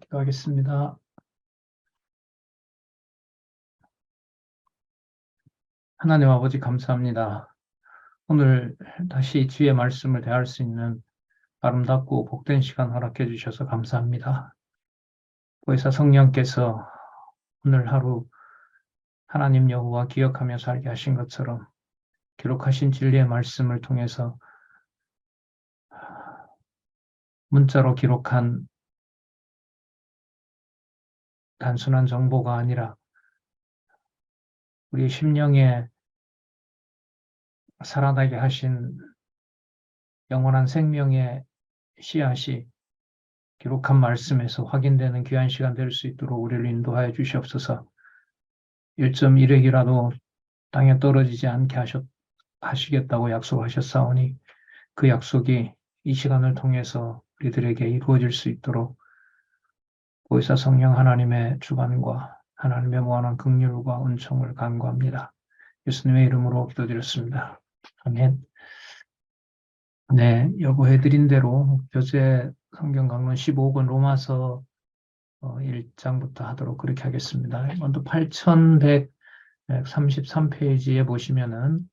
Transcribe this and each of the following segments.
기도하겠습니다. 하나님 아버지 감사합니다. 오늘 다시 주의 말씀을 대할 수 있는 아름답고 복된 시간 허락해 주셔서 감사합니다. 보혜사 성령께서 오늘 하루 하나님 여호와 기억하며 살게 하신 것처럼 기록하신 진리의 말씀을 통해서 문자로 기록한 단순한 정보가 아니라 우리의 심령에 살아나게 하신 영원한 생명의 씨앗이 기록한 말씀에서 확인되는 귀한 시간 될 수 있도록 우리를 인도하여 주시옵소서. 1.1핵이라도 땅에 떨어지지 않게 하시겠다고 약속하셨사오니 그 약속이 이 시간을 통해서 우리들에게 이루어질 수 있도록 보혜사 성령 하나님의 주관과 하나님의 무한한 긍휼과 은총을 간구합니다. 예수님의 이름으로 기도드렸습니다. 아멘. 네, 여고해드린 대로 교재 성경 강론 15권 로마서 1장부터 하도록 그렇게 하겠습니다. 먼저 8133페이지에 보시면은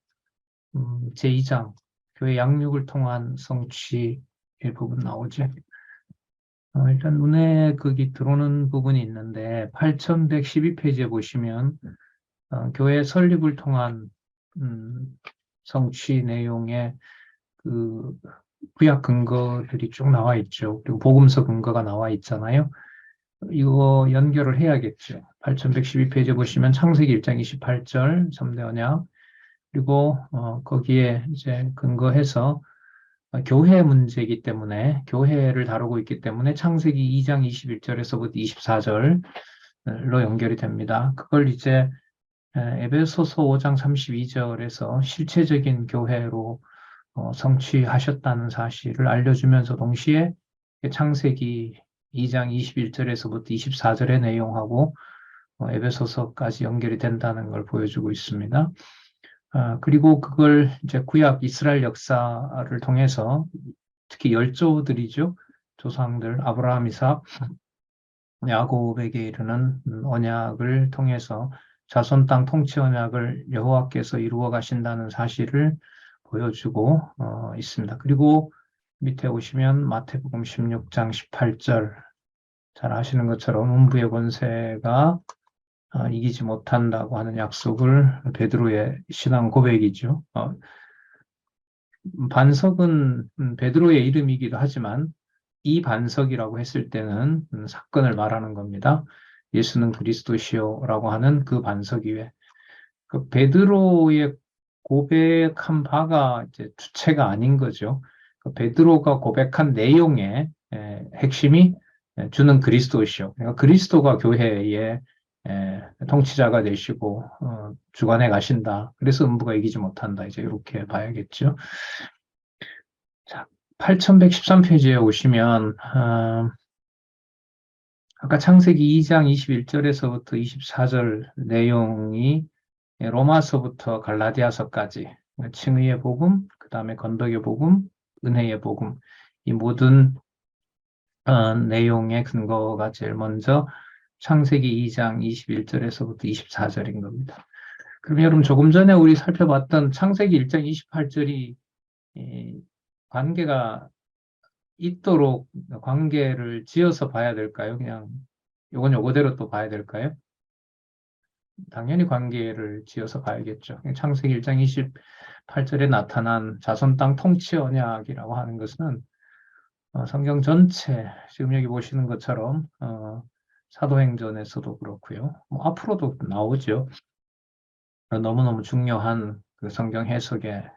제2장 교회 양육을 통한 성취 부분 나오죠. 일단 눈에 거기 들어오는 부분이 있는데 8112페이지에 보시면 교회 설립을 통한 성취 내용의 그 구약 근거들이 쭉 나와 있죠. 그리고 복음서 근거가 나와 있잖아요. 이거 연결을 해야겠죠. 8112페이지 보시면 창세기 1장 28절 3대 언약, 그리고 거기에 이제 근거해서 교회 문제이기 때문에, 교회를 다루고 있기 때문에 창세기 2장 21절에서부터 24절로 연결이 됩니다. 그걸 이제 에베소서 5장 32절에서 실체적인 교회로 성취하셨다는 사실을 알려주면서 동시에 창세기 2장 21절에서부터 24절의 내용하고 에베소서까지 연결이 된다는 걸 보여주고 있습니다. 그리고 그걸 이제 구약 이스라엘 역사를 통해서 특히 열조들이죠. 조상들 아브라함, 이삭, 야곱에게 이르는 언약을 통해서 자손 땅 통치 언약을 여호와께서 이루어 가신다는 사실을 보여주고 있습니다. 그리고 밑에 오시면 마태복음 16장 18절, 잘 아시는 것처럼 음부의 권세가 이기지 못한다고 하는 약속을, 베드로의 신앙 고백이죠. 반석은 베드로의 이름이기도 하지만 이 반석이라고 했을 때는 사건을 말하는 겁니다. 예수는 그리스도시요라고 하는 그 반석 위에 그 베드로의 고백한 바가 이제 주체가 아닌 거죠. 그 베드로가 고백한 내용의 핵심이 주는 그리스도시요. 그러니까 그리스도가 교회의 통치자가 되시고 주관해 가신다. 그래서 음부가 이기지 못한다. 이제 이렇게 봐야겠죠. 자, 8113페이지에 오시면 아까 창세기 2장 21절에서부터 24절 내용이 로마서부터 갈라디아서까지 칭의의 복음, 그 다음에 건덕의 복음, 은혜의 복음, 이 모든 내용의 근거가 제일 먼저 창세기 2장 21절에서부터 24절인 겁니다. 그럼 여러분, 조금 전에 우리 살펴봤던 창세기 1장 28절이 관계가 있도록 관계를 지어서 봐야 될까요? 그냥 요건 요거대로 또 봐야 될까요? 당연히 관계를 지어서 봐야겠죠. 창세기 1장 28절에 나타난 자손 땅 통치 언약이라고 하는 것은 성경 전체, 지금 여기 보시는 것처럼 사도행전에서도 그렇고요. 뭐 앞으로도 나오죠. 너무너무 중요한 그 성경 해석의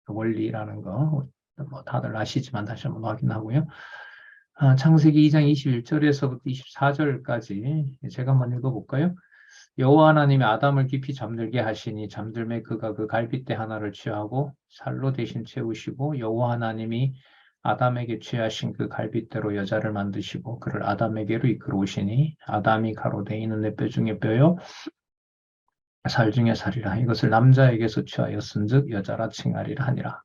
원리라는 거 뭐 다들 아시지만 다시 한번 확인하고요. 창세기 2장 21절에서부터 24절까지 제가 한번 읽어볼까요? 여호와 하나님이 아담을 깊이 잠들게 하시니 잠들매 그가 그 갈빗대 하나를 취하고 살로 대신 채우시고 여호와 하나님이 아담에게 취하신 그 갈빗대로 여자를 만드시고 그를 아담에게로 이끌어 오시니 아담이 가로되 이는 내 뼈 중에 뼈요 살 중에 살이라. 이것을 남자에게서 취하였은즉 여자라 칭하리라 하니라.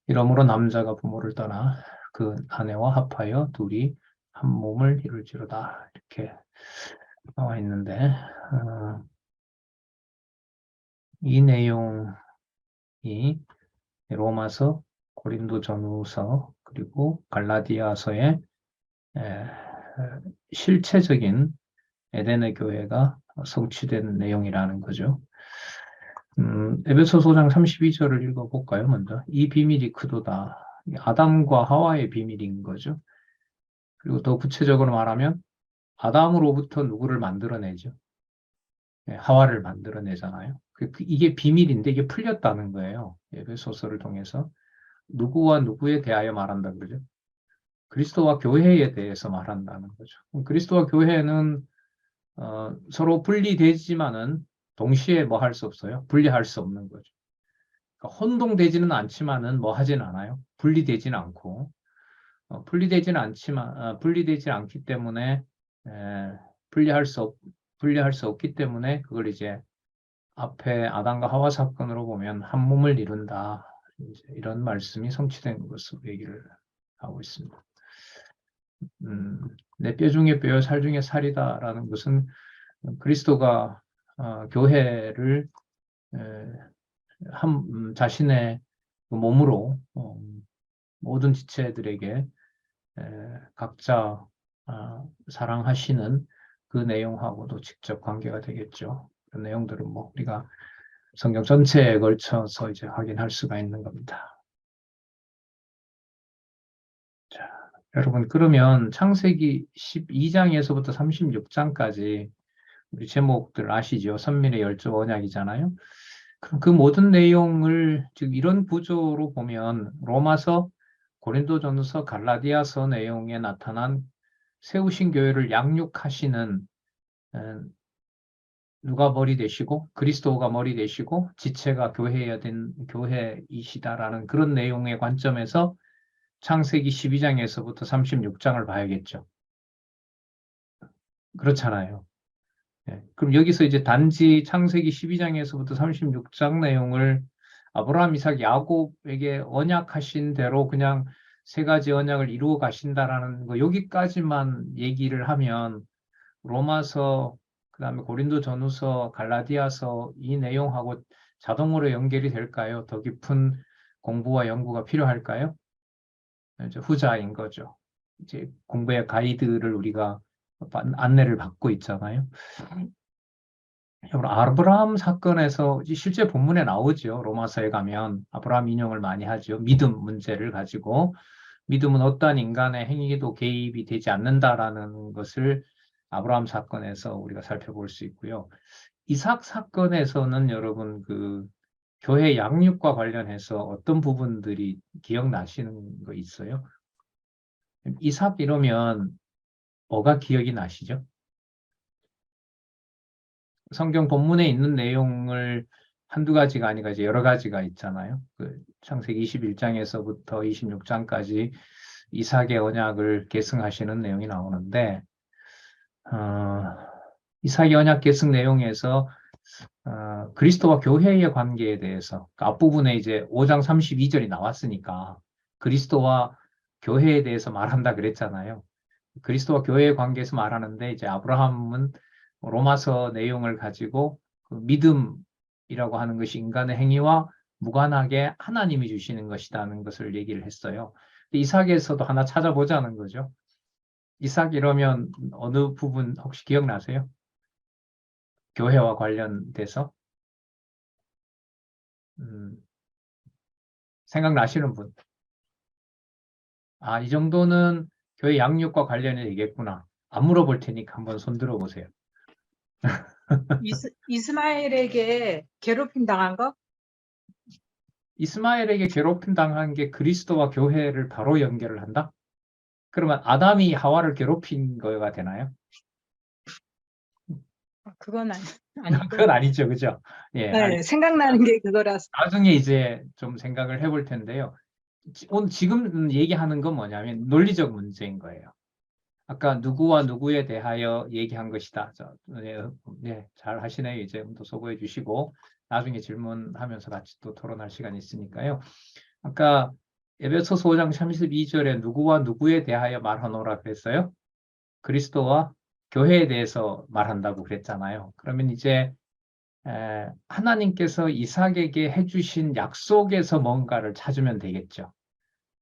이러므로 남자가 부모를 떠나 그 아내와 합하여 둘이 한 몸을 이룰지로다 이렇게 나와 있는데 이 내용이 로마서, 고린도전후서 그리고 갈라디아서의 실체적인 에덴의 교회가 성취된 내용이라는 거죠. 에베소서 5장 32절을 읽어볼까요? 먼저 이 비밀이 크도다. 아담과 하와의 비밀인 거죠. 그리고 더 구체적으로 말하면 아담으로부터 누구를 만들어내죠? 하와를 만들어내잖아요. 이게 비밀인데 이게 풀렸다는 거예요. 에베소서를 통해서 누구와 누구에 대하여 말한다 그러죠? 그리스도와 교회에 대해서 말한다는 거죠. 그리스도와 교회는 서로 분리되지만은 동시에 뭐 할 수 없어요? 분리할 수 없는 거죠. 그러니까 혼동되지는 않지만은 뭐 하진 않아요. 분리되지는 않고 분리되지 않기 때문에 분리할 수 없기 때문에 그걸 이제 앞에 아담과 하와 사건으로 보면 한 몸을 이룬다. 이런 말씀이 성취된 것으로 얘기를 하고 있습니다. 내 뼈 중에 뼈요, 살 중에 살이다라는 것은 그리스도가 교회를 자신의 몸으로 모든 지체들에게 각자 사랑하시는 그 내용하고도 직접 관계가 되겠죠. 그 내용들은 뭐 우리가 성경 전체에 걸쳐서 이제 확인할 수가 있는 겁니다. 자, 여러분 그러면 창세기 12장에서부터 36장까지 우리 제목들 아시죠? 선민의 열조 언약이잖아요. 그럼 그 모든 내용을 즉 이런 구조로 보면 로마서, 고린도전서, 갈라디아서 내용에 나타난 세우신 교회를 양육하시는 누가 머리 되시고 그리스도가 머리 되시고 지체가 교회해야 된 교회이시다라는 그런 내용의 관점에서 창세기 12장에서부터 36장을 봐야겠죠. 그렇잖아요. 그럼 여기서 이제 단지 창세기 12장에서부터 36장 내용을 아브라함, 이삭, 야곱에게 언약하신 대로 그냥 세 가지 언약을 이루어 가신다라는 거 여기까지만 얘기를 하면 로마서, 그다음에 고린도전후서, 갈라디아서 이 내용하고 자동으로 연결이 될까요? 더 깊은 공부와 연구가 필요할까요? 이제 후자인 거죠. 이제 공부의 가이드를 우리가 안내를 받고 있잖아요. 아브라함 사건에서 실제 본문에 나오죠. 로마서에 가면 아브라함 인용을 많이 하죠. 믿음 문제를 가지고 믿음은 어떠한 인간의 행위에도 개입이 되지 않는다라는 것을 아브라함 사건에서 우리가 살펴볼 수 있고요. 이삭 사건에서는 여러분 그 교회 양육과 관련해서 어떤 부분들이 기억나시는 거 있어요? 이삭 이러면 뭐가 기억이 나시죠? 성경 본문에 있는 내용을 한두 가지가 아니라 이제 여러 가지가 있잖아요. 그 창세기 21장에서부터 26장까지 이삭의 언약을 계승하시는 내용이 나오는데 이삭의 언약 계승 내용에서 그리스도와 교회의 관계에 대해서 그 앞부분에 이제 5장 32절이 나왔으니까 그리스도와 교회에 대해서 말한다 그랬잖아요. 그리스도와 교회의 관계에서 말하는데 이제 아브라함은 로마서 내용을 가지고 그 믿음이라고 하는 것이 인간의 행위와 무관하게 하나님이 주시는 것이라는 것을 얘기를 했어요. 이삭에서도 하나 찾아보자는 거죠. 이삭 이러면 어느 부분 혹시 기억나세요? 교회와 관련돼서 생각나시는 분? 이 정도는 교회 양육과 관련이 되겠구나. 안 물어볼 테니까 한번 손 들어보세요. 이스마엘에게 괴롭힘 당한 거? 이스마엘에게 괴롭힘 당한 게 그리스도와 교회를 바로 연결을 한다? 그러면 아담이 하와를 괴롭힌 거가 되나요? 그건 아니고. 그건 아니죠, 그죠? 예, 네, 생각나는 게 그거라서. 나중에 이제 좀 생각을 해볼 텐데요. 오늘 지금 얘기하는 건 뭐냐면 논리적 문제인 거예요. 아까 누구와 누구에 대하여 얘기한 것이다. 잘 하시네요. 이제 또 소거해 주시고 나중에 질문하면서 같이 또 토론할 시간이 있으니까요. 아까 에베소서 5장 32절에 누구와 누구에 대하여 말하노라 그랬어요? 그리스도와 교회에 대해서 말한다고 그랬잖아요. 그러면 이제 하나님께서 이삭에게 해주신 약속에서 뭔가를 찾으면 되겠죠.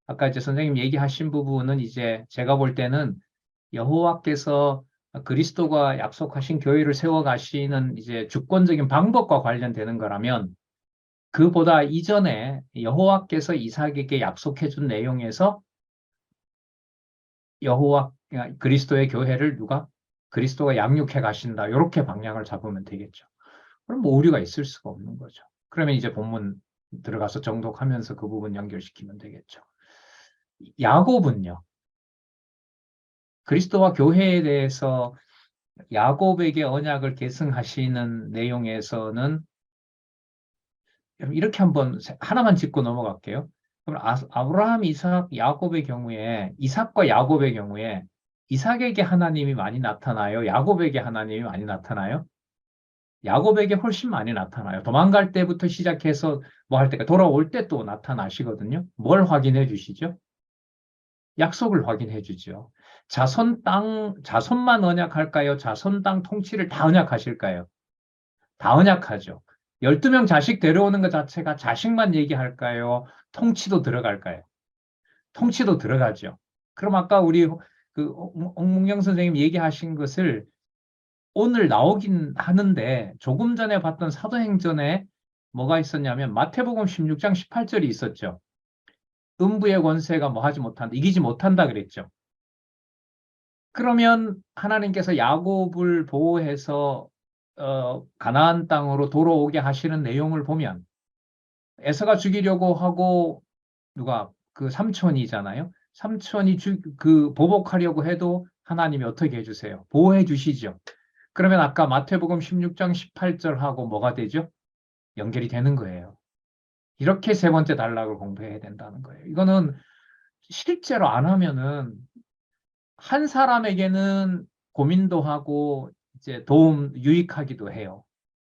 아까 이제 선생님 얘기하신 부분은 이제 제가 볼 때는 여호와께서 그리스도가 약속하신 교회를 세워 가시는 이제 주권적인 방법과 관련되는 거라면 그보다 이전에 여호와께서 이삭에게 약속해 준 내용에서 여호와 그리스도의 교회를 그리스도가 양육해 가신다. 이렇게 방향을 잡으면 되겠죠. 그럼 뭐 오류가 있을 수가 없는 거죠. 그러면 이제 본문 들어가서 정독하면서 그 부분 연결시키면 되겠죠. 야곱은요. 그리스도와 교회에 대해서 야곱에게 언약을 계승하시는 내용에서는 이렇게 한번 하나만 짚고 넘어갈게요. 그럼 아브라함, 이삭, 야곱의 경우에 이삭과 야곱의 경우에 이삭에게 하나님이 많이 나타나요? 야곱에게 하나님이 많이 나타나요? 야곱에게 훨씬 많이 나타나요. 도망갈 때부터 시작해서 뭐 할 때까 돌아올 때 또 나타나시거든요. 뭘 확인해 주시죠? 약속을 확인해 주죠. 자손만 언약할까요? 자손 땅 통치를 다 언약하실까요? 다 언약하죠. 12명 자식 데려오는 것 자체가 자식만 얘기할까요? 통치도 들어갈까요? 통치도 들어가죠. 그럼 아까 우리 옥문경 선생님 얘기하신 것을 오늘 나오긴 하는데 조금 전에 봤던 사도행전에 뭐가 있었냐면 마태복음 16장 18절이 있었죠. 음부의 권세가 뭐 하지 못한다, 이기지 못한다 그랬죠. 그러면 하나님께서 야곱을 보호해서 가나안 땅으로 돌아오게 하시는 내용을 보면 에서가 죽이려고 하고 누가 그 삼촌이잖아요. 삼촌이 그 보복하려고 해도 하나님이 어떻게 해주세요? 보호해 주시죠. 그러면 아까 마태복음 16장 18절하고 뭐가 되죠? 연결이 되는 거예요. 이렇게 세 번째 단락을 공부해야 된다는 거예요. 이거는 실제로 안 하면은 한 사람에게는 고민도 하고 이제 유익하기도 해요.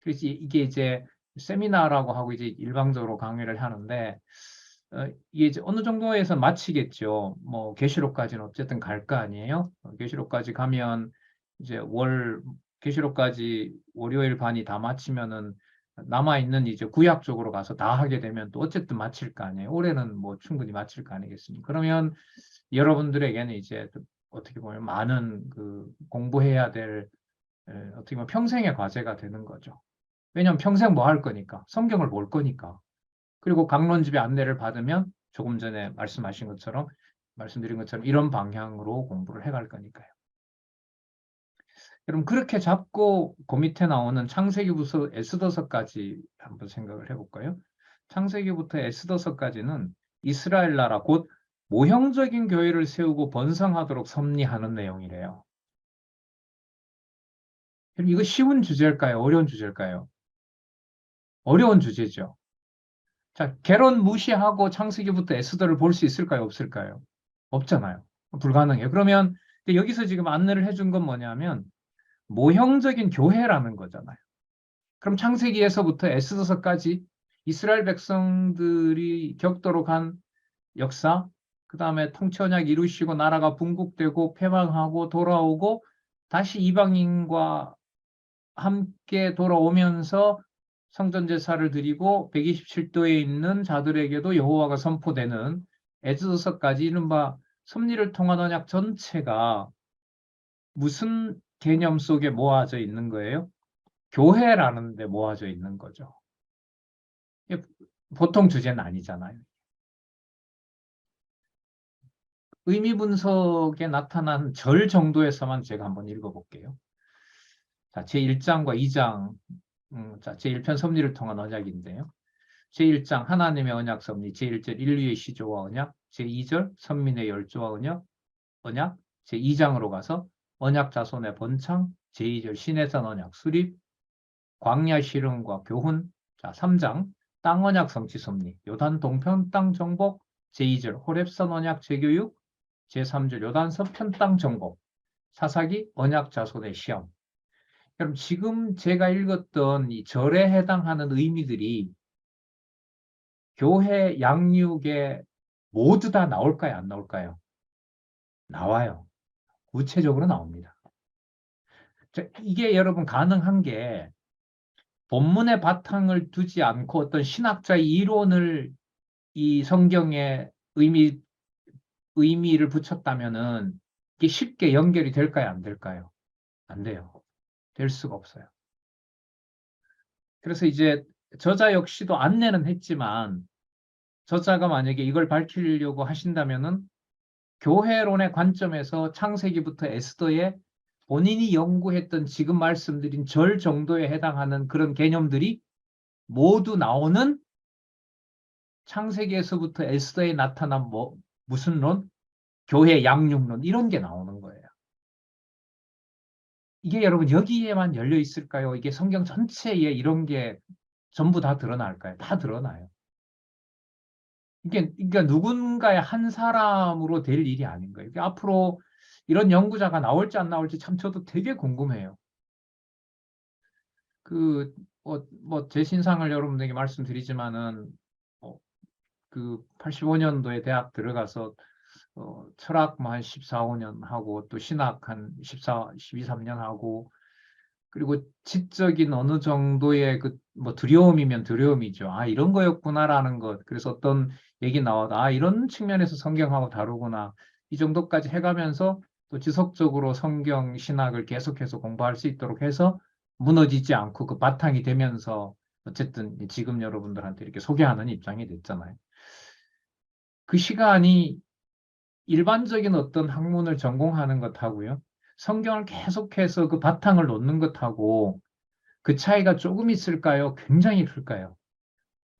그래서 이게 이제 세미나라고 하고 이제 일방적으로 강의를 하는데 이게 이제 어느 정도에서 마치겠죠. 뭐 계시록까지는 어쨌든 갈 거 아니에요. 계시록까지 가면 이제 계시록까지 월요일 반이 다 마치면은 남아 있는 이제 구약 쪽으로 가서 다 하게 되면 또 어쨌든 마칠 거 아니에요. 올해는 뭐 충분히 마칠 거 아니겠습니까? 그러면 여러분들에게는 이제 어떻게 보면 많은 그 공부해야 될 어떻게 보면 평생의 과제가 되는 거죠. 왜냐하면 평생 뭐 할 거니까 성경을 볼 거니까. 그리고 강론집의 안내를 받으면 조금 전에 말씀드린 것처럼 이런 방향으로 공부를 해갈 거니까요. 여러분 그렇게 잡고 그 밑에 나오는 창세기부터 에스더서까지 한번 생각을 해볼까요? 창세기부터 에스더서까지는 이스라엘 나라 곧 모형적인 교회를 세우고 번성하도록 섭리하는 내용이래요. 그럼 이거 쉬운 주제일까요? 어려운 주제일까요? 어려운 주제죠. 자, 개론 무시하고 창세기부터 에스더를 볼 수 있을까요? 없을까요? 없잖아요. 불가능해요. 그러면 여기서 지금 안내를 해준 건 뭐냐면 모형적인 교회라는 거잖아요. 그럼 창세기에서부터 에스더서까지 이스라엘 백성들이 겪도록 한 역사, 그 다음에 통치언약 이루시고 나라가 분국되고 패망하고 돌아오고 다시 이방인과 함께 돌아오면서 성전 제사를 드리고 127도에 있는 자들에게도 여호와가 선포되는 에스더서까지 이른바 섭리를 통한 언약 전체가 무슨 개념 속에 모아져 있는 거예요? 교회라는 데 모아져 있는 거죠. 보통 주제는 아니잖아요. 의미 분석에 나타난 절 정도에서만 제가 한번 읽어볼게요. 자, 제1장과 2장, 자, 제1편 섭리를 통한 언약인데요. 제1장 하나님의 언약 섭리, 제1절 인류의 시조와 언약, 제2절 선민의 열조와 언약, 제2장으로 가서 언약 자손의 번창, 제2절 신해산 언약 수립, 광야 실현과 교훈, 자 3장 땅 언약 성취 섭리, 요단 동편 땅 정복, 제2절 호렙산 언약 재교육, 제3절 요단 서편 땅 정복, 사사기 언약 자손의 시험. 그럼 지금 제가 읽었던 이 절에 해당하는 의미들이 교회 양육에 모두 다 나올까요? 안 나올까요? 나와요. 구체적으로 나옵니다. 자, 이게 여러분 가능한 게 본문의 바탕을 두지 않고 어떤 신학자의 이론을 이 성경에 의미를 붙였다면은 이게 쉽게 연결이 될까요? 안 될까요? 안 돼요. 될 수가 없어요. 그래서 이제 저자 역시도 안내는 했지만 저자가 만약에 이걸 밝히려고 하신다면은 교회론의 관점에서 창세기부터 에스더에 본인이 연구했던 지금 말씀드린 절 정도에 해당하는 그런 개념들이 모두 나오는 창세기에서부터 에스더에 나타난 무슨 론? 교회 양육론 이런 게 나오는 거예요. 이게 여러분 여기에만 열려 있을까요? 이게 성경 전체에 이런 게 전부 다 드러날까요? 다 드러나요. 이게 그러니까 누군가의 한 사람으로 될 일이 아닌 거예요. 앞으로 이런 연구자가 나올지 안 나올지 참 저도 되게 궁금해요. 제 신상을 여러분들에게 말씀드리지만은 그 85년도에 대학 들어가서 철학 한 14, 15년 하고 또 신학 한 14, 12, 3년 하고 그리고 지적인 어느 정도의 두려움이면 두려움이죠. 아, 이런 거였구나라는 것. 그래서 어떤 얘기 나와도 아, 이런 측면에서 성경하고 다르구나. 이 정도까지 해가면서 또 지속적으로 성경 신학을 계속해서 공부할 수 있도록 해서 무너지지 않고 그 바탕이 되면서 어쨌든 지금 여러분들한테 이렇게 소개하는 입장이 됐잖아요. 그 시간이 일반적인 어떤 학문을 전공하는 것하고요. 성경을 계속해서 그 바탕을 놓는 것하고 그 차이가 조금 있을까요? 굉장히 클까요?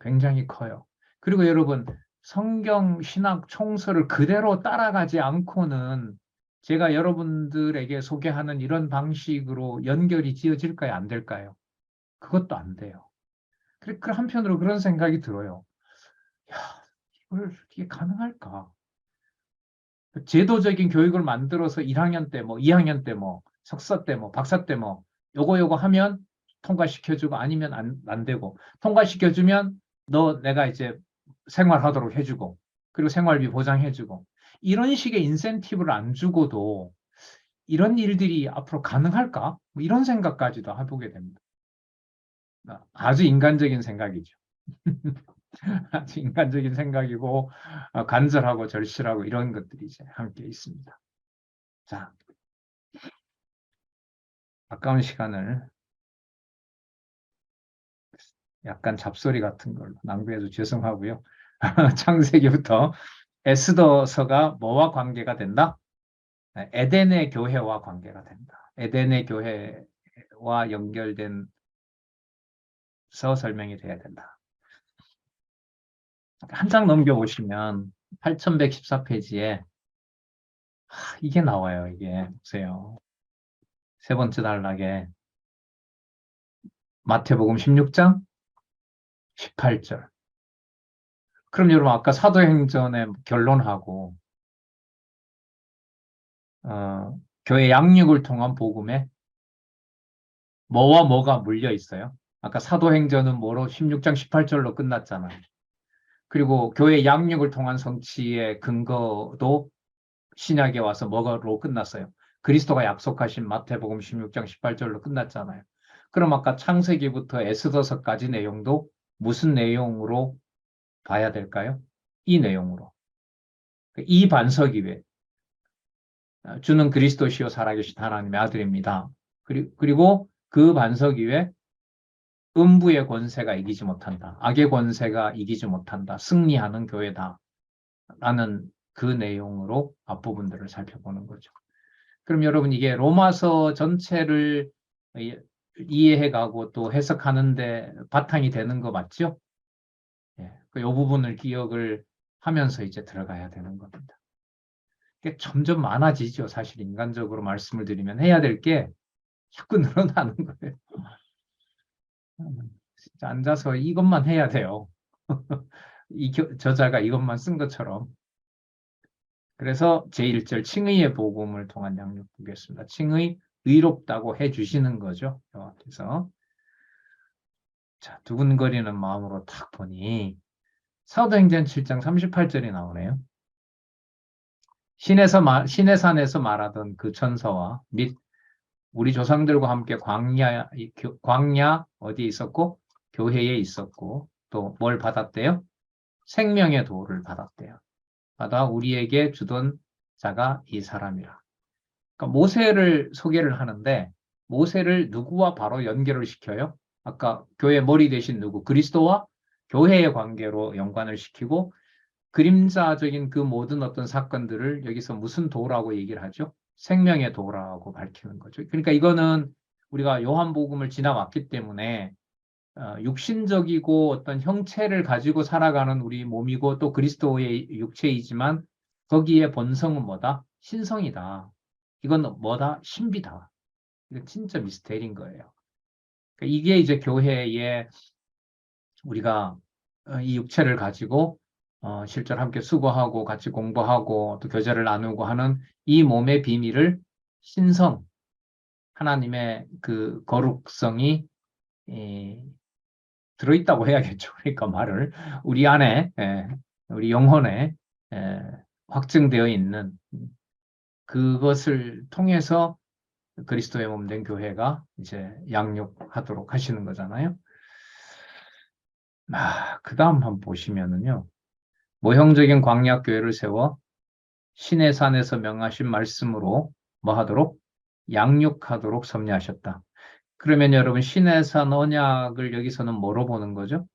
굉장히 커요. 그리고 여러분, 성경 신학 총서를 그대로 따라가지 않고는 제가 여러분들에게 소개하는 이런 방식으로 연결이 지어질까요? 안 될까요? 그것도 안 돼요. 그 한편으로 그런 생각이 들어요. 야, 이게 가능할까? 제도적인 교육을 만들어서 1학년 때 2학년 때 석사 때 박사 때 요거 하면 통과시켜주고 아니면 안 되고 통과시켜주면 내가 이제 생활하도록 해주고 그리고 생활비 보장해주고 이런 식의 인센티브를 안 주고도 이런 일들이 앞으로 가능할까? 이런 생각까지도 해보게 됩니다. 아주 인간적인 생각이죠. 아주 인간적인 생각이고 간절하고 절실하고 이런 것들이 이제 함께 있습니다. 자, 아까운 시간을 약간 잡소리 같은 걸로 낭비해서 죄송하고요. 창세기부터 에스더서가 뭐와 관계가 된다? 에덴의 교회와 관계가 된다. 에덴의 교회와 연결된 설명이 돼야 된다. 한 장 넘겨보시면 8114페이지에 이게 나와요. 이게 보세요. 세 번째 단락에 마태복음 16장 18절. 그럼 여러분 아까 사도행전의 결론하고 교회 양육을 통한 복음에 뭐와 뭐가 물려 있어요? 아까 사도행전은 뭐로 16장 18절로 끝났잖아요. 그리고 교회 양육을 통한 성취의 근거도 신약에 와서 뭐로 끝났어요? 그리스도가 약속하신 마태복음 16장 18절로 끝났잖아요. 그럼 아까 창세기부터 에스더서까지 내용도 무슨 내용으로 봐야 될까요? 이 내용으로. 이 반석 위에 주는 그리스도시요 살아계신 하나님의 아들입니다. 그리고 그 반석 위에 음부의 권세가 이기지 못한다. 악의 권세가 이기지 못한다. 승리하는 교회다. 라는 그 내용으로 앞부분들을 살펴보는 거죠. 그럼 여러분 이게 로마서 전체를 이해해가고 또 해석하는데 바탕이 되는 거 맞죠? 이 부분을 기억을 하면서 이제 들어가야 되는 겁니다. 이게 점점 많아지죠. 사실 인간적으로 말씀을 드리면 해야 될 게 자꾸 늘어나는 거예요. 진짜 앉아서 이것만 해야 돼요. 저자가 이것만 쓴 것처럼. 그래서 제1절 칭의의 복음을 통한 양육 보겠습니다. 칭의 의롭다고 해주시는 거죠. 여호와께서. 자, 두근거리는 마음으로 탁 보니 사도행전 7장 38절이 나오네요. 신의 산에서 말하던 그 천사와 및 우리 조상들과 함께 광야 어디에 있었고 교회에 있었고 또 뭘 받았대요? 생명의 도를 받았대요. 받아 우리에게 주던 자가 이 사람이라. 그러니까 모세를 소개를 하는데 모세를 누구와 바로 연결을 시켜요? 아까 교회 머리 대신 누구? 그리스도와 교회의 관계로 연관을 시키고 그림자적인 그 모든 어떤 사건들을 여기서 무슨 도라고 얘기를 하죠? 생명의 도라고 밝히는 거죠. 그러니까 이거는 우리가 요한복음을 지나왔기 때문에 육신적이고 어떤 형체를 가지고 살아가는 우리 몸이고 또 그리스도의 육체이지만 거기에 본성은 뭐다? 신성이다. 이건 뭐다? 신비다. 이거 진짜 미스테리인 거예요. 그러니까 이게 이제 교회에 우리가 이 육체를 가지고 실제로 함께 수고하고 같이 공부하고 또 교제를 나누고 하는 이 몸의 비밀을 신성, 하나님의 그 거룩성이 들어있다고 해야겠죠. 그러니까 말을 우리 안에, 우리 영혼에 확증되어 있는 그것을 통해서 그리스도의 몸 된 교회가 이제 양육하도록 하시는 거잖아요. 그 다음 한번 보시면은요. 모형적인 광야교회를 세워 신의 산에서 명하신 말씀으로 뭐 하도록? 양육하도록 섭리하셨다. 그러면 여러분 신의 산 언약을 여기서는 뭐로 보는 거죠?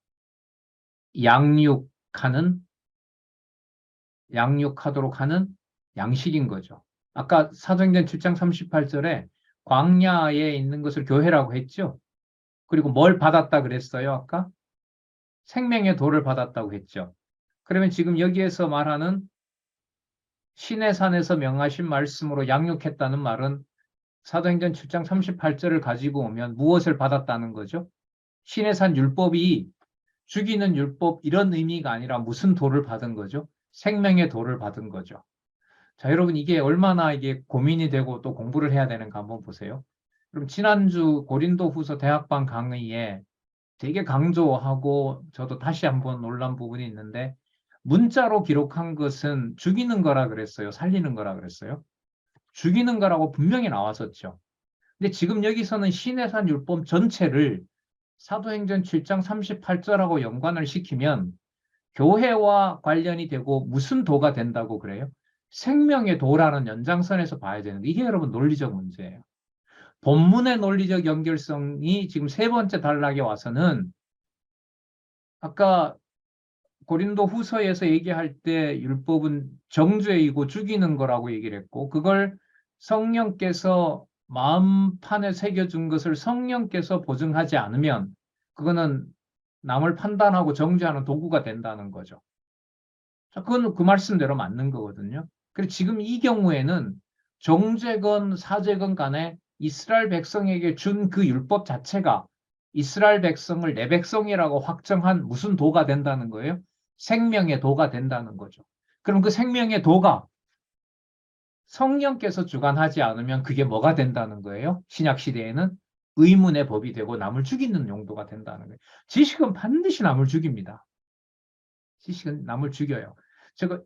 양육하도록 하는 양식인 거죠. 아까 사도행전 7장 38절에 광야에 있는 것을 교회라고 했죠. 그리고 뭘 받았다 그랬어요, 아까? 생명의 도를 받았다고 했죠. 그러면 지금 여기에서 말하는 신의 산에서 명하신 말씀으로 양육했다는 말은 사도행전 7장 38절을 가지고 오면 무엇을 받았다는 거죠? 신의 산 율법이 죽이는 율법 이런 의미가 아니라 무슨 도를 받은 거죠? 생명의 도를 받은 거죠. 자, 여러분 이게 얼마나 이게 고민이 되고 또 공부를 해야 되는가 한번 보세요. 그럼 지난주 고린도후서 대학방 강의에 되게 강조하고 저도 다시 한번 놀란 부분이 있는데 문자로 기록한 것은 죽이는 거라 그랬어요? 살리는 거라 그랬어요? 죽이는 거라고 분명히 나왔었죠. 근데 지금 여기서는 신의 산 율법 전체를 사도행전 7장 38절하고 연관을 시키면 교회와 관련이 되고 무슨 도가 된다고 그래요? 생명의 도라는 연장선에서 봐야 되는데 이게 여러분 논리적 문제예요. 본문의 논리적 연결성이 지금 세 번째 단락에 와서는 아까 고린도 후서에서 얘기할 때 율법은 정죄이고 죽이는 거라고 얘기를 했고 그걸 성령께서 마음판에 새겨준 것을 성령께서 보증하지 않으면 그거는 남을 판단하고 정죄하는 도구가 된다는 거죠. 자, 그건 그 말씀대로 맞는 거거든요. 그리고 지금 이 경우에는 정죄건 사죄건 간에 이스라엘 백성에게 준 그 율법 자체가 이스라엘 백성을 내 백성이라고 확정한 무슨 도가 된다는 거예요? 생명의 도가 된다는 거죠. 그럼 그 생명의 도가 성령께서 주관하지 않으면 그게 뭐가 된다는 거예요? 신약 시대에는 의문의 법이 되고 남을 죽이는 용도가 된다는 거예요. 지식은 반드시 남을 죽입니다. 지식은 남을 죽여요.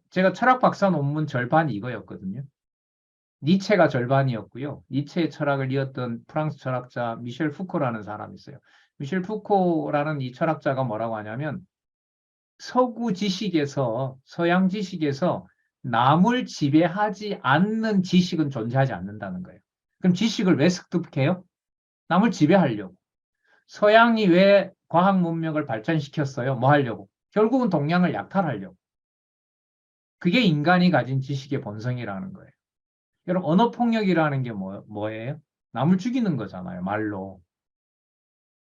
제가 철학 박사 논문 절반이 이거였거든요. 니체가 절반이었고요. 니체의 철학을 이었던 프랑스 철학자 미셸 푸코라는 사람이 있어요. 미셸 푸코라는 이 철학자가 뭐라고 하냐면 서구 지식에서 서양 지식에서 남을 지배하지 않는 지식은 존재하지 않는다는 거예요. 그럼 지식을 왜 습득해요? 남을 지배하려고. 서양이 왜 과학 문명을 발전시켰어요? 뭐 하려고? 결국은 동양을 약탈하려고. 그게 인간이 가진 지식의 본성이라는 거예요. 여러분, 언어폭력이라는 게 뭐예요? 남을 죽이는 거잖아요, 말로.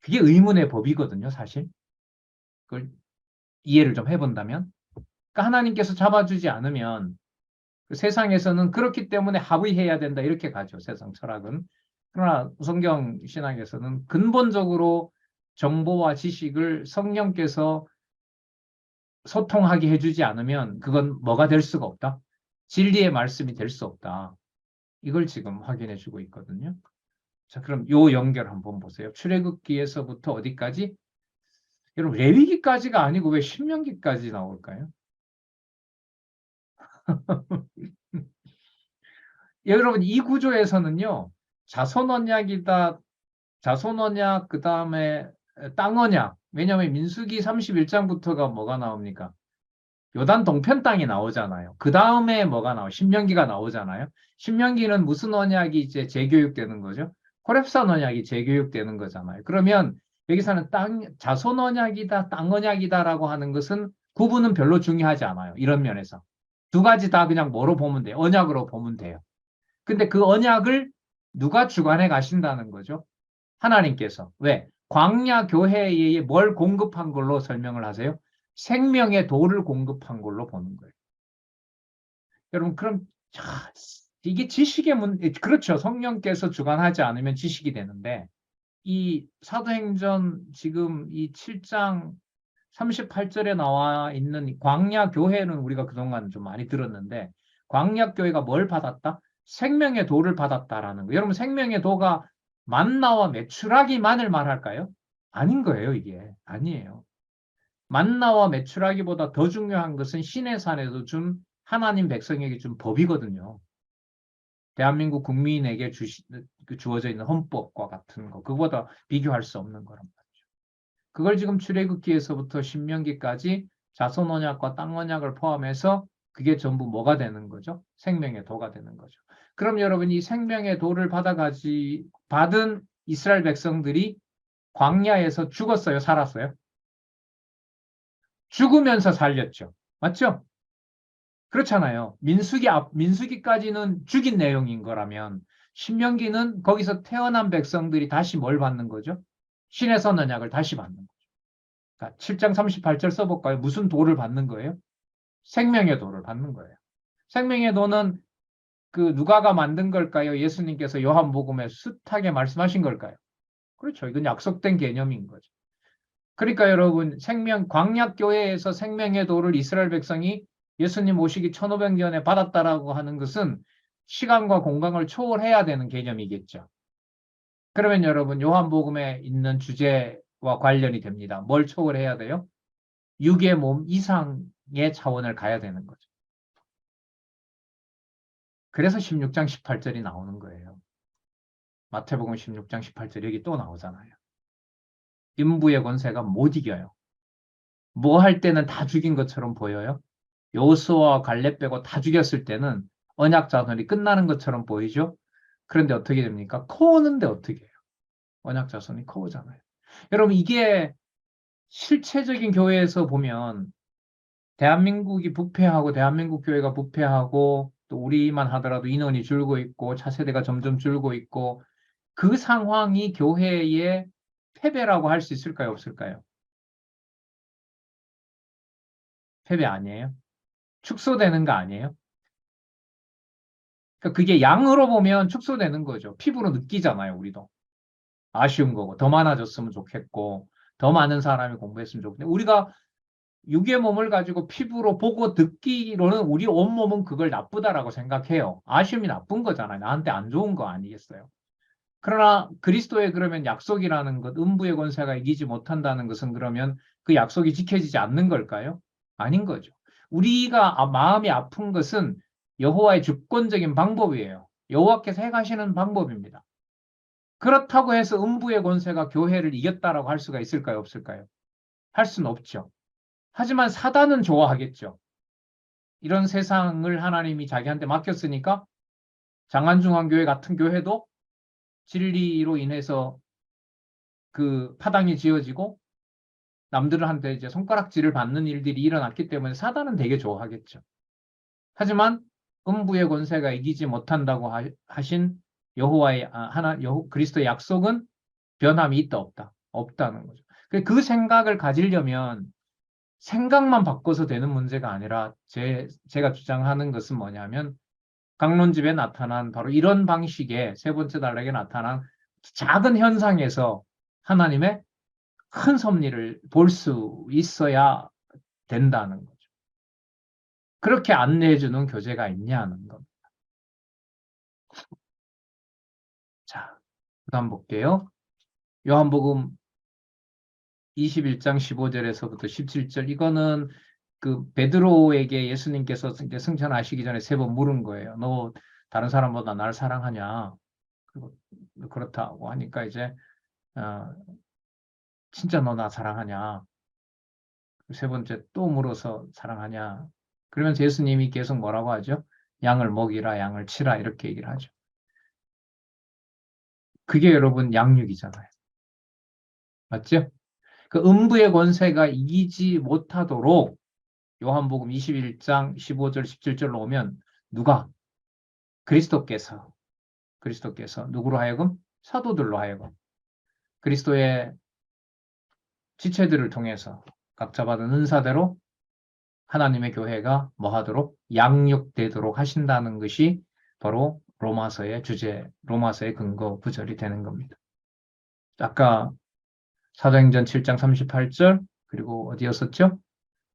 그게 의문의 법이거든요, 사실. 그걸 이해를 좀 해본다면. 그러니까 하나님께서 잡아주지 않으면 그 세상에서는 그렇기 때문에 합의해야 된다, 이렇게 가죠, 세상 철학은. 그러나 성경 신학에서는 근본적으로 정보와 지식을 성령께서 소통하게 해주지 않으면 그건 뭐가 될 수가 없다? 진리의 말씀이 될 수 없다. 이걸 지금 확인해 주고 있거든요. 자, 그럼 요 연결 한번 보세요. 출애굽기에서부터 어디까지? 여러분, 레위기까지가 아니고 왜 신명기까지 나올까요? 여러분 이 구조에서는요. 자손 언약이다. 자손 언약 그다음에 땅 언약. 왜냐하면 민수기 31장부터가 뭐가 나옵니까? 요단 동편 땅이 나오잖아요. 그 다음에 뭐가 나와요? 신명기가 나오잖아요. 신명기는 무슨 언약이 이제 재교육되는 거죠? 호렙산 언약이 재교육되는 거잖아요. 그러면 여기서는 자손 언약이다, 땅 언약이다라고 하는 것은 구분은 별로 중요하지 않아요. 이런 면에서. 두 가지 다 그냥 뭐로 보면 돼요? 언약으로 보면 돼요. 근데 그 언약을 누가 주관해 가신다는 거죠? 하나님께서. 왜? 광야 교회에 뭘 공급한 걸로 설명을 하세요? 생명의 도를 공급한 걸로 보는 거예요. 여러분, 그럼, 이게 지식의 그렇죠. 성령께서 주관하지 않으면 지식이 되는데, 이 사도행전 지금 이 7장 38절에 나와 있는 광야 교회는 우리가 그동안 좀 많이 들었는데, 광야 교회가 뭘 받았다? 생명의 도를 받았다라는 거. 여러분, 생명의 도가 만나와 메추라기만을 말할까요? 아닌 거예요, 이게. 아니에요. 만나와 메추라기보다 더 중요한 것은 신의 산에서 준 하나님 백성에게 준 법이거든요. 대한민국 국민에게 주어져 있는 헌법과 같은 거. 그거보다 비교할 수 없는 거란 말이죠. 그걸 지금 출애굽기에서부터 신명기까지 자손 언약과 땅 언약을 포함해서 그게 전부 뭐가 되는 거죠? 생명의 도가 되는 거죠. 그럼 여러분 이 생명의 도를 받은 이스라엘 백성들이 광야에서 죽었어요, 살았어요? 죽으면서 살렸죠. 맞죠? 그렇잖아요. 민수기까지는 죽인 내용인 거라면 신명기는 거기서 태어난 백성들이 다시 뭘 받는 거죠? 신의 선 언약을 다시 받는 거죠. 그러니까 7장 38절 써볼까요? 무슨 도를 받는 거예요? 생명의 도를 받는 거예요. 생명의 도는 그 누가가 만든 걸까요? 예수님께서 요한복음에 숱하게 말씀하신 걸까요? 그렇죠. 이건 약속된 개념인 거죠. 그러니까 여러분 광약교회에서 생명의 도를 이스라엘 백성이 예수님 오시기 1500년에 받았다라고 하는 것은 시간과 공간을 초월해야 되는 개념이겠죠. 그러면 여러분 요한복음에 있는 주제와 관련이 됩니다. 뭘 초월해야 돼요? 육의 몸 이상의 차원을 가야 되는 거죠. 그래서 16장 18절이 나오는 거예요. 마태복음 16장 18절 여기 또 나오잖아요. 인부의 권세가 못 이겨요. 뭐 할 때는 다 죽인 것처럼 보여요. 여호수아와 갈렙 빼고 다 죽였을 때는 언약 자손이 끝나는 것처럼 보이죠. 그런데 어떻게 됩니까? 커오는데 어떻게 해요? 언약 자손이 커오잖아요. 여러분 이게 실체적인 교회에서 보면 대한민국이 부패하고 대한민국 교회가 부패하고 또 우리만 하더라도 인원이 줄고 있고 차세대가 점점 줄고 있고 그 상황이 교회의 패배라고 할 수 있을까요? 없을까요? 패배 아니에요? 축소되는 거 아니에요? 그러니까 그게 양으로 보면 축소되는 거죠. 피부로 느끼잖아요, 우리도. 아쉬운 거고, 더 많아졌으면 좋겠고, 더 많은 사람이 공부했으면 좋겠는데, 우리가 육의 몸을 가지고 피부로 보고 듣기로는 우리 온몸은 그걸 나쁘다라고 생각해요. 아쉬움이 나쁜 거잖아요. 나한테 안 좋은 거 아니겠어요? 그러나 그리스도의 그러면 약속이라는 것, 음부의 권세가 이기지 못한다는 것은 그러면 그 약속이 지켜지지 않는 걸까요? 아닌 거죠. 우리가 마음이 아픈 것은 여호와의 주권적인 방법이에요. 여호와께서 행하시는 방법입니다. 그렇다고 해서 음부의 권세가 교회를 이겼다라고 할 수가 있을까요? 없을까요? 할 수는 없죠. 하지만 사단은 좋아하겠죠. 이런 세상을 하나님이 자기한테 맡겼으니까 장안중앙교회 같은 교회도 진리로 인해서 그 파당이 지어지고 남들한테 이제 손가락질을 받는 일들이 일어났기 때문에 사단은 되게 좋아하겠죠. 하지만 음부의 권세가 이기지 못한다고 하신 여호와의 그리스도의 약속은 변함이 있다 없다 없다는 거죠. 그 생각을 가지려면 생각만 바꿔서 되는 문제가 아니라 제가 주장하는 것은 뭐냐면 강론집에 나타난 바로 이런 방식의 세 번째 단락에 나타난 작은 현상에서 하나님의 큰 섭리를 볼 수 있어야 된다는 거죠. 그렇게 안내해주는 교재가 있냐는 겁니다. 자, 그다음 볼게요. 요한복음 21장 15절에서부터 17절 이거는 그 베드로에게 예수님께서 승천하시기 전에 세 번 물은 거예요. 너 다른 사람보다 날 사랑하냐? 그리고 그렇다고 하니까 이제 진짜 너 나 사랑하냐? 세 번째 또 물어서 사랑하냐? 그러면서 예수님이 계속 뭐라고 하죠? 양을 먹이라, 양을 치라 이렇게 얘기를 하죠. 그게 여러분 양육이잖아요. 맞죠? 그 음부의 권세가 이기지 못하도록 요한복음 21장 15절 17절로 오면 누가? 그리스도께서 누구로 하여금? 사도들로 하여금 그리스도의 지체들을 통해서 각자 받은 은사대로 하나님의 교회가 뭐 하도록 양육되도록 하신다는 것이 바로 로마서의 주제, 로마서의 근거 구절이 되는 겁니다. 아까 사도행전 7장 38절 그리고 어디였었죠?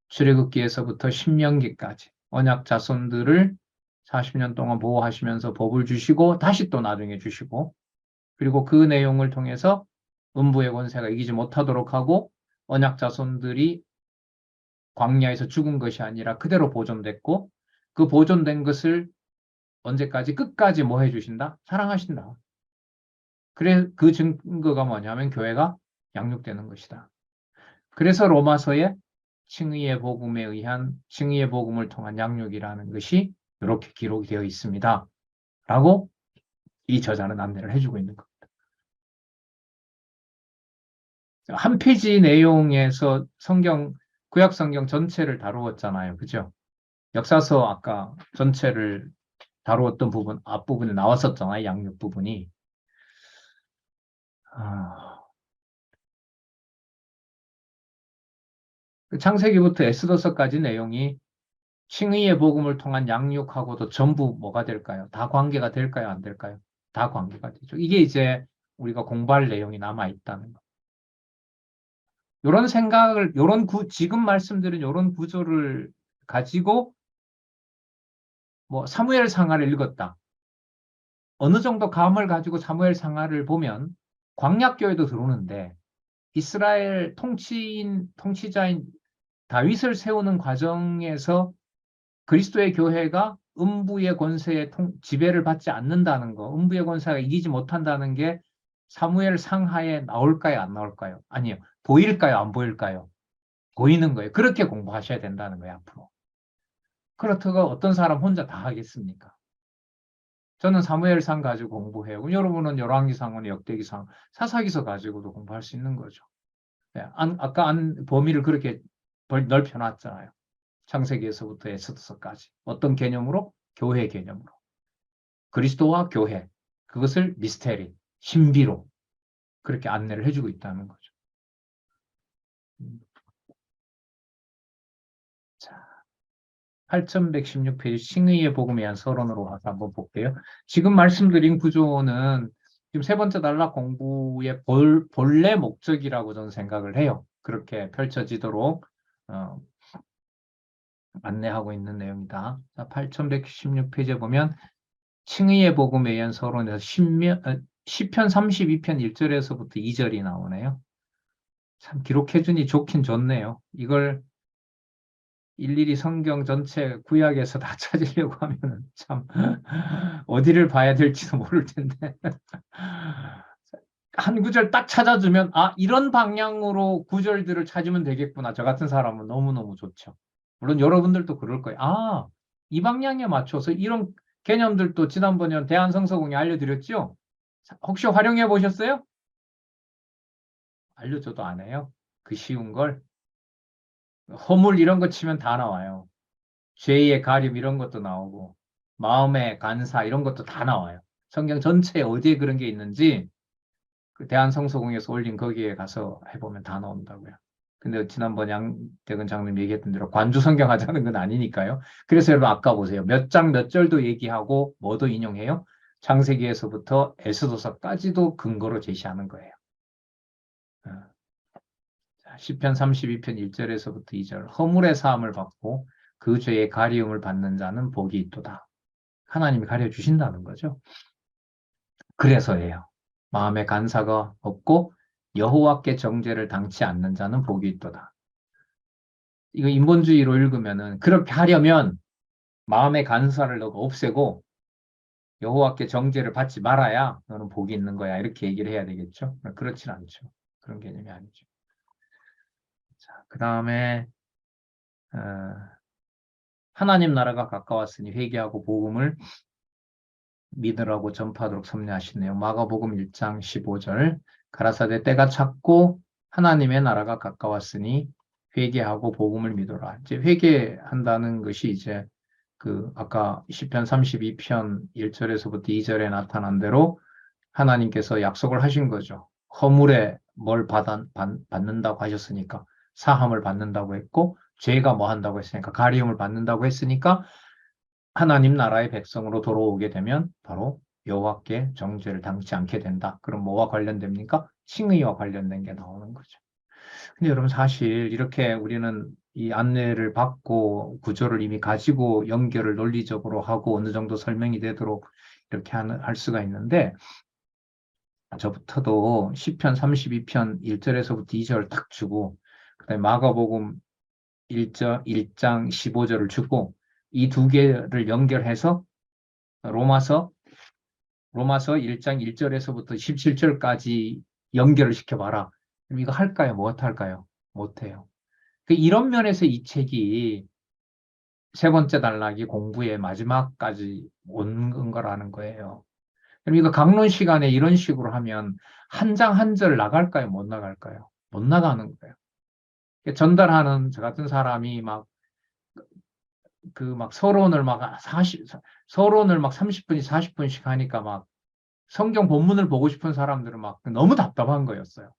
출애굽기에서부터 신명기까지 언약 자손들을 40년 동안 보호하시면서 법을 주시고 다시 또 나중에 주시고 그리고 그 내용을 통해서 음부의 권세가 이기지 못하도록 하고 언약 자손들이 광야에서 죽은 것이 아니라 그대로 보존됐고 그 보존된 것을 언제까지 끝까지 뭐 해주신다? 사랑하신다. 그래 그 증거가 뭐냐면 교회가 양육되는 것이다. 그래서 로마서에 칭의의 복음에 의한 칭의의 복음을 통한 양육이라는 것이 이렇게 기록이 되어 있습니다. 라고 이 저자는 안내를 해주고 있는 겁니다. 한 페이지 내용에서 구약 성경 전체를 다루었잖아요. 그죠? 역사서 아까 전체를 다루었던 부분, 앞부분에 나왔었잖아요. 양육 부분이. 창세기부터 에스더서까지 내용이 칭의의 복음을 통한 양육하고도 전부 뭐가 될까요? 다 관계가 될까요? 안 될까요? 다 관계가 되죠. 이게 이제 우리가 공부할 내용이 남아있다는 거. 이런 생각을, 지금 말씀드린 이런 구조를 가지고 뭐 사무엘 상하를 읽었다. 어느 정도 감을 가지고 사무엘 상하를 보면 광약교회도 들어오는데 이스라엘 통치자인 다윗을 세우는 과정에서 그리스도의 교회가 음부의 권세의 지배를 받지 않는다는 거, 음부의 권세가 이기지 못한다는 게 사무엘 상하에 나올까요? 안 나올까요? 아니요. 보일까요? 안 보일까요? 보이는 거예요. 그렇게 공부하셔야 된다는 거예요, 앞으로. 그렇다고 어떤 사람 혼자 다 하겠습니까? 저는 사무엘상 가지고 공부해요. 여러분은 열왕기상은 역대기상, 사사기서 가지고도 공부할 수 있는 거죠. 네, 아까 범위를 그렇게 넓혀놨잖아요. 창세기에서부터 에스더서까지. 어떤 개념으로? 교회 개념으로. 그리스도와 교회. 그것을 미스테리, 신비로 그렇게 안내를 해주고 있다는 거죠. 자, 8116페이지 칭의의 복음에 대한 서론으로 와서 한번 볼게요. 지금 말씀드린 구조는 지금 세 번째 단락 공부의 본래 목적이라고 저는 생각을 해요. 그렇게 펼쳐지도록 안내하고 있는 내용이다. 8116페이지에 보면 칭의의 복음에 의한 서론에서 시편 32편 1절에서부터 2절이 나오네요. 참 기록해주니 좋긴 좋네요. 이걸 일일이 성경 전체 구약에서 다 찾으려고 하면 참 어디를 봐야 될지도 모를 텐데 한 구절 딱 찾아주면 이런 방향으로 구절들을 찾으면 되겠구나. 저 같은 사람은 너무너무 좋죠. 물론 여러분들도 그럴 거예요. 이 방향에 맞춰서 이런 개념들도 지난번에 대한성서공에 알려드렸죠? 혹시 활용해 보셨어요? 알려줘도 안 해요. 그 쉬운 걸. 허물 이런 거 치면 다 나와요. 죄의 가림 이런 것도 나오고 마음의 간사 이런 것도 다 나와요. 성경 전체에 어디에 그런 게 있는지 그 대한성서공에서 올린 거기에 가서 해보면 다 나온다고요. 근데 지난번 양대근 장님 얘기했던 대로 관주 성경 하자는 건 아니니까요. 그래서 여러분 아까 보세요. 몇 장 몇 절도 얘기하고 뭐도 인용해요? 창세기에서부터 에스더서까지도 근거로 제시하는 거예요. 시편 32편 1절에서부터 2절 허물의 사함을 받고 그 죄의 가리움을 받는 자는 복이 있도다. 하나님이 가려주신다는 거죠. 그래서예요. 마음에 간사가 없고 여호와께 정죄를 당치 않는 자는 복이 있도다. 이거 인본주의로 읽으면은 그렇게 하려면 마음의 간사를 너가 없애고 여호와께 정죄를 받지 말아야 너는 복이 있는 거야. 이렇게 얘기를 해야 되겠죠. 그렇진 않죠. 그런 개념이 아니죠. 자, 그 다음에 하나님 나라가 가까웠으니 회개하고 복음을 믿으라고 전파하도록 섭리하시네요. 마가복음 1장 15절 가라사대 때가 찼고 하나님의 나라가 가까웠으니 회개하고 복음을 믿어라. 이제 회개한다는 것이 이제 그 아까 시편 32편 1절에서부터 2절에 나타난 대로 하나님께서 약속을 하신 거죠. 허물에 뭘 받는다고 하셨으니까 사함을 받는다고 했고 죄가 뭐 한다고 했으니까 가리움을 받는다고 했으니까 하나님 나라의 백성으로 돌아오게 되면 바로 여호와께 정죄를 당치 않게 된다. 그럼 뭐와 관련됩니까? 칭의와 관련된 게 나오는 거죠. 근데 여러분 사실 이렇게 우리는 이 안내를 받고 구조를 이미 가지고 연결을 논리적으로 하고 어느 정도 설명이 되도록 이렇게 할 수가 있는데 저부터도 시편 32편 1절에서부터 2절을 딱 주고 그다음에 마가복음 1장 15절을 주고 이 두 개를 연결해서 로마서 1장 1절에서부터 17절까지 연결을 시켜봐라. 그럼 이거 할까요? 못할까요? 못해요. 이런 면에서 이 책이 세 번째 단락이 공부의 마지막까지 온 거라는 거예요. 그럼 이거 강론 시간에 이런 식으로 하면 한 장 한 절 나갈까요? 못 나갈까요? 못 나가는 거예요. 전달하는 저 같은 사람이 서론을 서론을 30분이 40분씩 하니까 성경 본문을 보고 싶은 사람들은 너무 답답한 거였어요.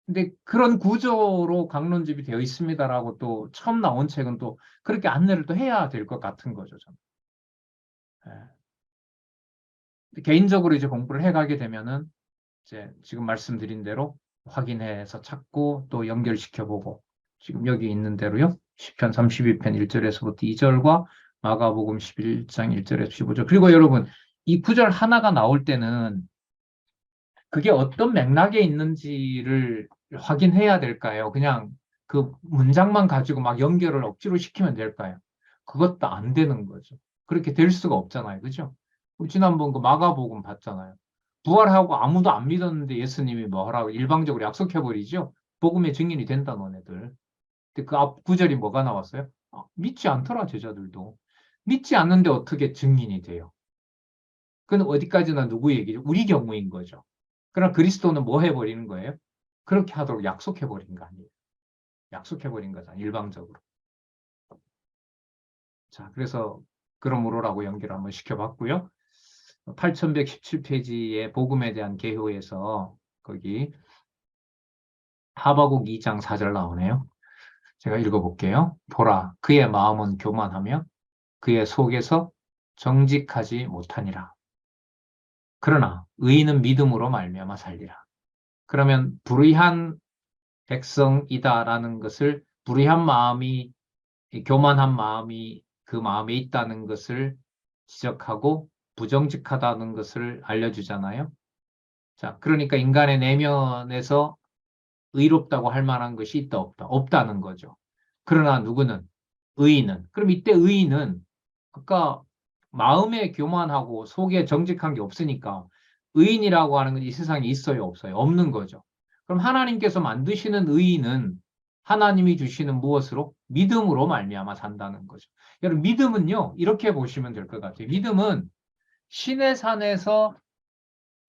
근데 그런 구조로 강론집이 되어 있습니다라고 또 처음 나온 책은 또 그렇게 안내를 또 해야 될 것 같은 거죠, 저는. 예. 개인적으로 이제 공부를 해가게 되면은 이제 지금 말씀드린 대로 확인해서 찾고 또 연결시켜보고 지금 여기 있는 대로요. 시편 32편 1절에서부터 2절과 마가복음 11장 1절에서 15절. 그리고 여러분 이 구절 하나가 나올 때는 그게 어떤 맥락에 있는지를 확인해야 될까요? 그냥 그 문장만 가지고 연결을 억지로 시키면 될까요? 그것도 안 되는 거죠. 그렇게 될 수가 없잖아요. 그죠? 우리 지난번 그 마가복음 봤잖아요. 부활하고 아무도 안 믿었는데 예수님이 뭐 하라고 일방적으로 약속해버리죠? 복음의 증인이 된다, 너네들. 근데 그 앞 구절이 뭐가 나왔어요? 믿지 않더라, 제자들도. 믿지 않는데 어떻게 증인이 돼요? 그건 어디까지나 누구 얘기죠? 우리 경우인 거죠. 그러나 그리스도는 뭐 해버리는 거예요? 그렇게 하도록 약속해버린 거 아니에요. 약속해버린 거잖아요. 일방적으로. 자, 그래서 그러므로라고 연결 한번 시켜봤고요. 8117페이지의 복음에 대한 개요에서 거기 하바국 2장 4절 나오네요. 제가 읽어볼게요. 보라, 그의 마음은 교만하며 그의 속에서 정직하지 못하니라. 그러나 의인은 믿음으로 말미암아 살리라. 그러면 불의한 백성이다라는 것을 불의한 마음이 교만한 마음이 그 마음에 있다는 것을 지적하고 부정직하다는 것을 알려주잖아요. 자, 그러니까 인간의 내면에서 의롭다고 할 만한 것이 있다 없다 없다는 거죠. 그러나 누구는 의인은 그럼 이때 의인은 아까 마음에 교만하고 속에 정직한 게 없으니까 의인이라고 하는 건 이 세상에 있어요 없어요? 없는 거죠. 그럼 하나님께서 만드시는 의인은 하나님이 주시는 무엇으로? 믿음으로 말미암아 산다는 거죠. 여러분 믿음은요 이렇게 보시면 될 것 같아요. 믿음은 신의 산에서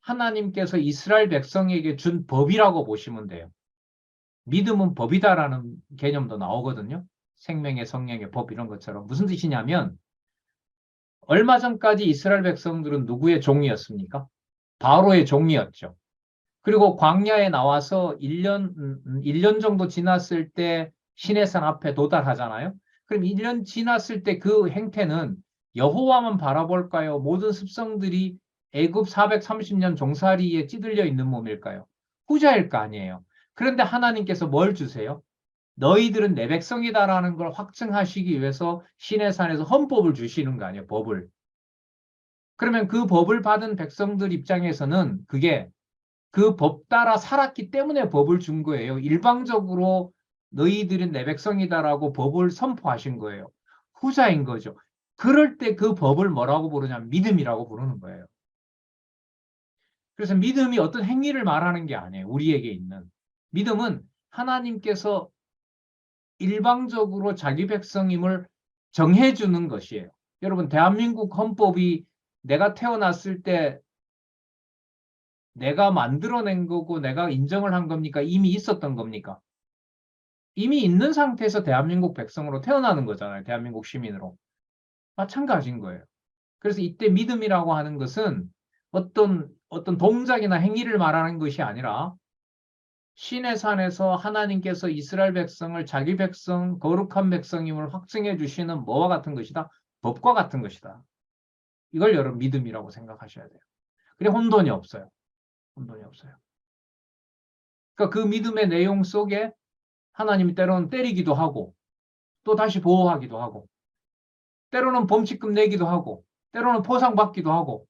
하나님께서 이스라엘 백성에게 준 법이라고 보시면 돼요. 믿음은 법이다라는 개념도 나오거든요. 생명의 성령의 법 이런 것처럼. 무슨 뜻이냐면 얼마 전까지 이스라엘 백성들은 누구의 종이었습니까? 바로의 종이었죠. 그리고 광야에 나와서 1년 정도 지났을 때 시내산 앞에 도달하잖아요. 그럼 1년 지났을 때 그 행태는 여호와만 바라볼까요? 모든 습성들이 애굽 430년 종살이에 찌들려 있는 몸일까요? 후자일 거 아니에요. 그런데 하나님께서 뭘 주세요? 너희들은 내 백성이다라는 걸 확증하시기 위해서 시내산에서 헌법을 주시는 거 아니에요, 법을. 그러면 그 법을 받은 백성들 입장에서는 그게 그 법 따라 살았기 때문에 법을 준 거예요. 일방적으로 너희들은 내 백성이다라고 법을 선포하신 거예요. 후자인 거죠. 그럴 때 그 법을 뭐라고 부르냐면 믿음이라고 부르는 거예요. 그래서 믿음이 어떤 행위를 말하는 게 아니에요. 우리에게 있는. 믿음은 하나님께서 일방적으로 자기 백성임을 정해주는 것이에요. 여러분, 대한민국 헌법이 내가 태어났을 때 내가 만들어낸 거고 내가 인정을 한 겁니까? 이미 있었던 겁니까? 이미 있는 상태에서 대한민국 백성으로 태어나는 거잖아요. 대한민국 시민으로. 마찬가지인 거예요. 그래서 이때 믿음이라고 하는 것은 어떤 동작이나 행위를 말하는 것이 아니라 신의 산에서 하나님께서 이스라엘 백성을 자기 백성, 거룩한 백성임을 확증해 주시는 뭐와 같은 것이다? 법과 같은 것이다. 이걸 여러분 믿음이라고 생각하셔야 돼요. 그래 혼돈이 없어요. 혼돈이 없어요. 그러니까 그 믿음의 내용 속에 하나님이 때로는 때리기도 하고 또 다시 보호하기도 하고 때로는 범칙금 내기도 하고 때로는 포상받기도 하고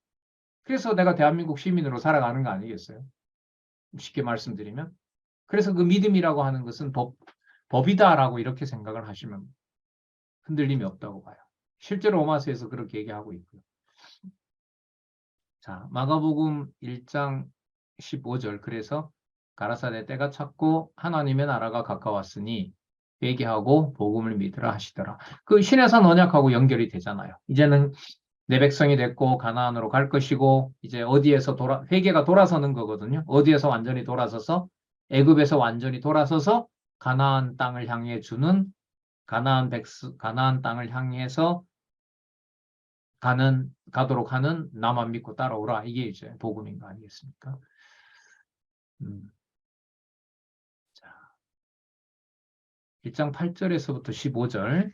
그래서 내가 대한민국 시민으로 살아가는 거 아니겠어요? 쉽게 말씀드리면. 그래서 그 믿음이라고 하는 것은 법이다라고 이렇게 생각을 하시면 흔들림이 없다고 봐요. 실제로 오마스에서 그렇게 얘기하고 있고요. 자, 마가복음 1장 15절. 그래서 가라사대 때가 찼고 하나님의 나라가 가까웠으니 회개하고 복음을 믿으라 하시더라. 그 신의 산 언약하고 연결이 되잖아요. 이제는 내 백성이 됐고 가나안으로 갈 것이고 이제 어디에서 회개가 돌아서는 거거든요. 어디에서 완전히 돌아서서 애굽에서 완전히 돌아서서 가나안 땅을 향해 주는 가나안 땅을 향해서 가도록 하는 나만 믿고 따라오라. 이게 이제 복음인 거 아니겠습니까? 자, 1장 8절에서부터 15절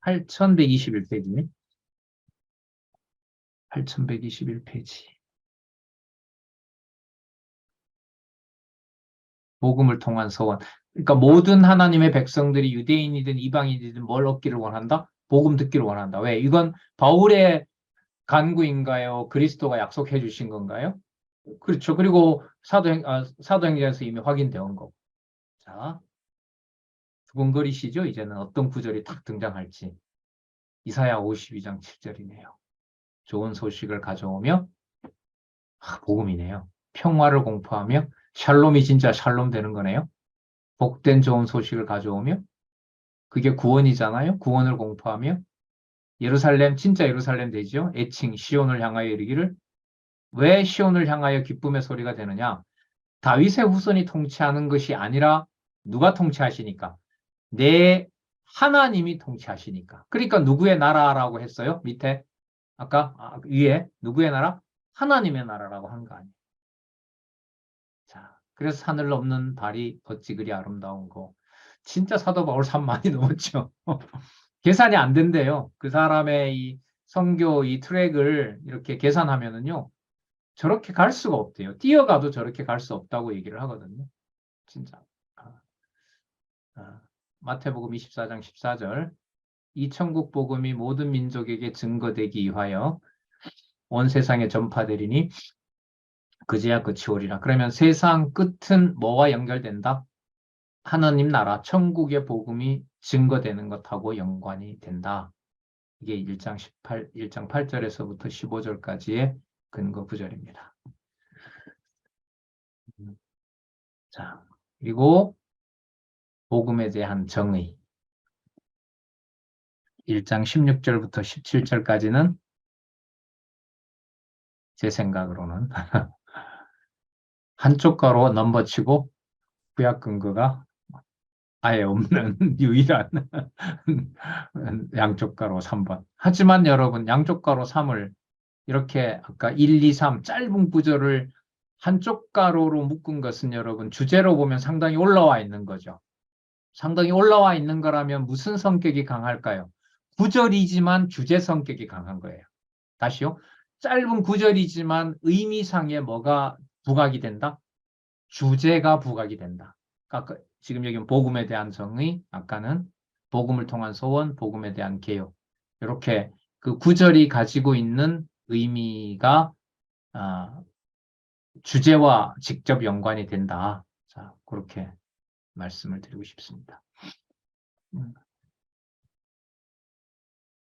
8121페이지 8121페이지 복음을 통한 서원. 그러니까 모든 하나님의 백성들이 유대인이든 이방인이든 뭘 얻기를 원한다? 복음 듣기를 원한다. 왜? 이건 바울의 간구인가요? 그리스도가 약속해 주신 건가요? 그렇죠. 그리고 사도행전에서 이미 확인되어 온 거고. 자, 두근거리시죠? 이제는 어떤 구절이 딱 등장할지. 이사야 52장 7절이네요. 좋은 소식을 가져오며 복음이네요. 평화를 공포하며 샬롬이 진짜 샬롬 되는 거네요. 복된 좋은 소식을 가져오며 그게 구원이잖아요. 구원을 공포하며 예루살렘 진짜 예루살렘 되죠. 애칭 시온을 향하여 이르기를 왜 시온을 향하여 기쁨의 소리가 되느냐? 다윗의 후손이 통치하는 것이 아니라 누가 통치하시니까? 내 하나님이 통치하시니까. 그러니까 누구의 나라라고 했어요? 밑에 아까 위에 누구의 나라? 하나님의 나라라고 한 거 아니에요. 자, 그래서 산을 넘는 달이 어찌 그리 아름다운 거. 진짜 사도 바울 산 많이 넘었죠. 계산이 안 된대요. 그 사람의 이 선교 이 트랙을 이렇게 계산하면은요. 저렇게 갈 수가 없대요. 뛰어가도 저렇게 갈 수 없다고 얘기를 하거든요. 진짜. 마태복음 24장 14절. 이 천국 복음이 모든 민족에게 증거되기 위하여 온 세상에 전파되리니 그제야 끝이 오리라. 그러면 세상 끝은 뭐와 연결된다? 하나님 나라, 천국의 복음이 증거되는 것하고 연관이 된다. 이게 1장 8절에서부터 15절까지의 근거 구절입니다. 자, 그리고 복음에 대한 정의. 1장 16절부터 17절까지는 제 생각으로는 한쪽 가로 넘버치고 구약 근거가 아예 없는 유일한 양쪽 가로 3번. 하지만 여러분 양쪽 가로 3을 이렇게 아까 1, 2, 3 짧은 구절을 한쪽 가로로 묶은 것은 여러분 주제로 보면 상당히 올라와 있는 거죠. 상당히 올라와 있는 거라면 무슨 성격이 강할까요? 구절이지만 주제 성격이 강한 거예요. 다시요. 짧은 구절이지만 의미상에 뭐가 부각이 된다? 주제가 부각이 된다. 아까 지금 여기 복음에 대한 정의, 아까는 복음을 통한 소원, 복음에 대한 개요. 이렇게 그 구절이 가지고 있는 의미가 주제와 직접 연관이 된다. 자, 그렇게 말씀을 드리고 싶습니다.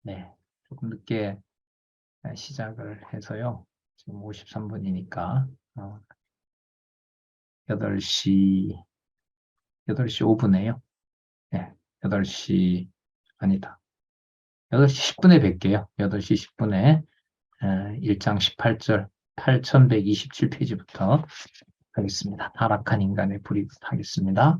네. 조금 늦게 시작을 해서요. 지금 53분이니까 8시 5분에요. 네, 8시 아니다. 8시 10분에 뵐게요. 8시 10분에 1장 18절 8127페이지부터 하겠습니다. 타락한 인간의 불이붓 하겠습니다.